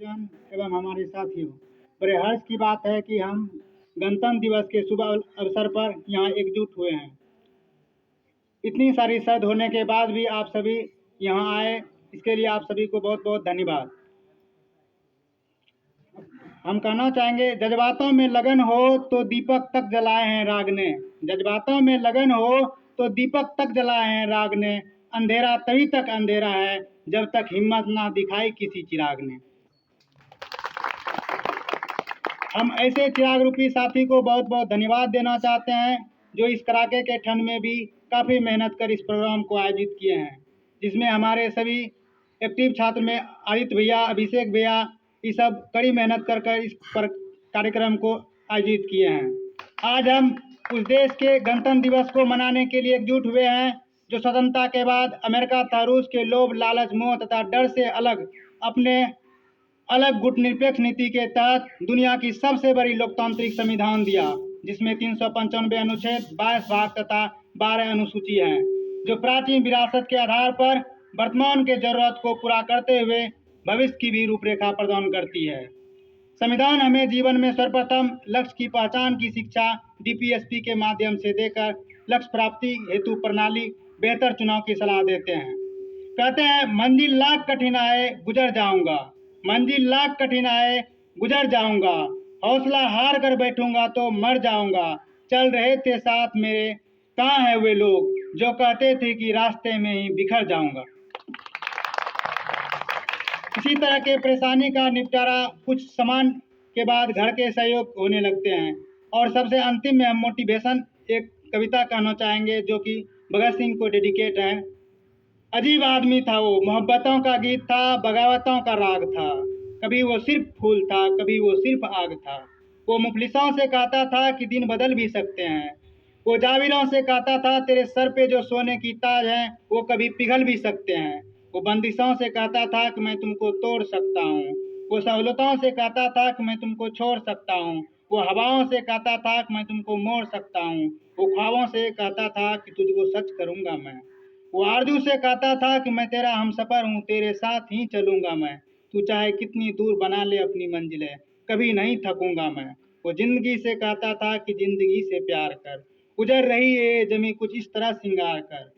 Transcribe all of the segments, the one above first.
परिजन एवं हमारे साथियों, बड़े हर्ष की बात है कि हम गणतंत्र दिवस के शुभ अवसर पर यहाँ एकजुट हुए हैं। इतनी सारी शर्त होने के बाद भी आप सभी यहाँ आए, इसके लिए आप सभी को बहुत बहुत धन्यवाद। हम कहना चाहेंगे, जज्बातों में लगन हो तो दीपक तक जलाए हैं राग ने। जज्बातों में लगन हो तो दीपक तक जलाए हैं राग ने। अंधेरा तभी तक अंधेरा है जब तक हिम्मत ना दिखाई किसी चिराग ने। हम ऐसे चिराग रूपी साथी को बहुत बहुत धन्यवाद देना चाहते हैं जो इस कड़ाके के ठंड में भी काफ़ी मेहनत कर इस प्रोग्राम को आयोजित किए हैं, जिसमें हमारे सभी एक्टिव छात्र में आदित्य भैया, अभिषेक भैया, ये सब कड़ी मेहनत कर इस कार्यक्रम को आयोजित किए हैं। आज हम उस देश के गणतंत्र दिवस को मनाने के लिए एकजुट हुए हैं जो स्वतंत्रता के बाद अमेरिका तथा रूस के लोभ, लालच, मोह तथा डर से अपने अलग गुटनिरपेक्ष नीति के तहत दुनिया की सबसे बड़ी लोकतांत्रिक संविधान दिया, जिसमें 395 अनुच्छेद, 22 भाग तथा 12 अनुसूची हैं, जो प्राचीन विरासत के आधार पर वर्तमान के जरूरत को पूरा करते हुए भविष्य की भी रूपरेखा प्रदान करती है। संविधान हमें जीवन में सर्वप्रथम लक्ष्य की पहचान की शिक्षा DPSP के माध्यम से देकर लक्ष्य प्राप्ति हेतु प्रणाली बेहतर चुनाव की सलाह देते हैं। कहते हैं, मंजिल लाख कठिन आए गुजर जाऊंगा, मंजिल लाख कठिन आए गुजर जाऊंगा, हौसला हार कर बैठूंगा तो मर जाऊंगा। चल रहे थे साथ मेरे, कहाँ है वे लोग जो कहते थे कि रास्ते में ही बिखर जाऊंगा। इसी तरह के परेशानी का निपटारा कुछ सामान के बाद घर के सहयोग होने लगते हैं। और सबसे अंतिम में हम मोटिवेशन एक कविता कहना चाहेंगे जो कि भगत सिंह को डेडिकेट है। अजीब आदमी था वो, मोहब्बतों का गीत था, बगावतों का राग था, कभी वो सिर्फ फूल था, कभी वो सिर्फ आग था। वो मुफलिसों से कहता था कि दिन बदल भी सकते हैं। वो जाविरों से कहता था तेरे सर पे जो सोने की ताज है वो कभी पिघल भी सकते हैं। वो बंदिशों से कहता था कि मैं तुमको तोड़ सकता हूँ। वो सहूलतों से कहता था कि मैं तुमको छोड़ सकता हूँ। वो हवाओं से कहता था कि मैं तुमको मोड़ सकता हूँ। वो ख्वाबों से कहता था कि तुझको सच करूँगा मैं। वो आरजू से कहता था कि मैं तेरा हमसफर हूँ, तेरे साथ ही चलूँगा मैं। तू चाहे कितनी दूर बना ले अपनी मंजिलें, कभी नहीं थकूँगा मैं। वो जिंदगी से कहता था कि जिंदगी से प्यार कर, गुजर रही है जमी कुछ इस तरह सिंगार कर।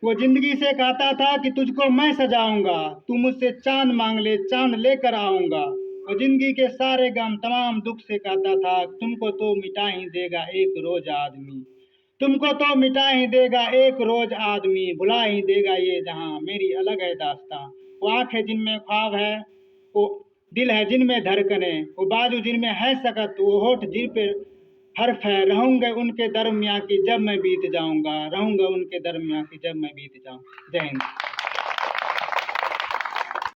वो जिंदगी से कहता था कि तुझको मैं सजाऊंगा, तू मुझसे चांद मांग ले चांद लेकर आऊंगा। वो जिंदगी के सारे गम तमाम दुख से कहता था तुमको तो मिटा ही देगा एक रोज आदमी, तुमको तो मिटा ही देगा एक रोज आदमी, भुला ही देगा ये जहां मेरी अलग है दास्तां। वो आंखें जिनमें ख्वाब है, वो दिल है जिनमें धड़कने, वो बाजू जिनमें है सकत, वो होठ जिन पे हर्फ है। रहूंगे उनके दरमियाँ की जब मैं बीत जाऊंगा, रहूंगा उनके दरमियाँ की जब मैं बीत जाऊं। जय हिंद।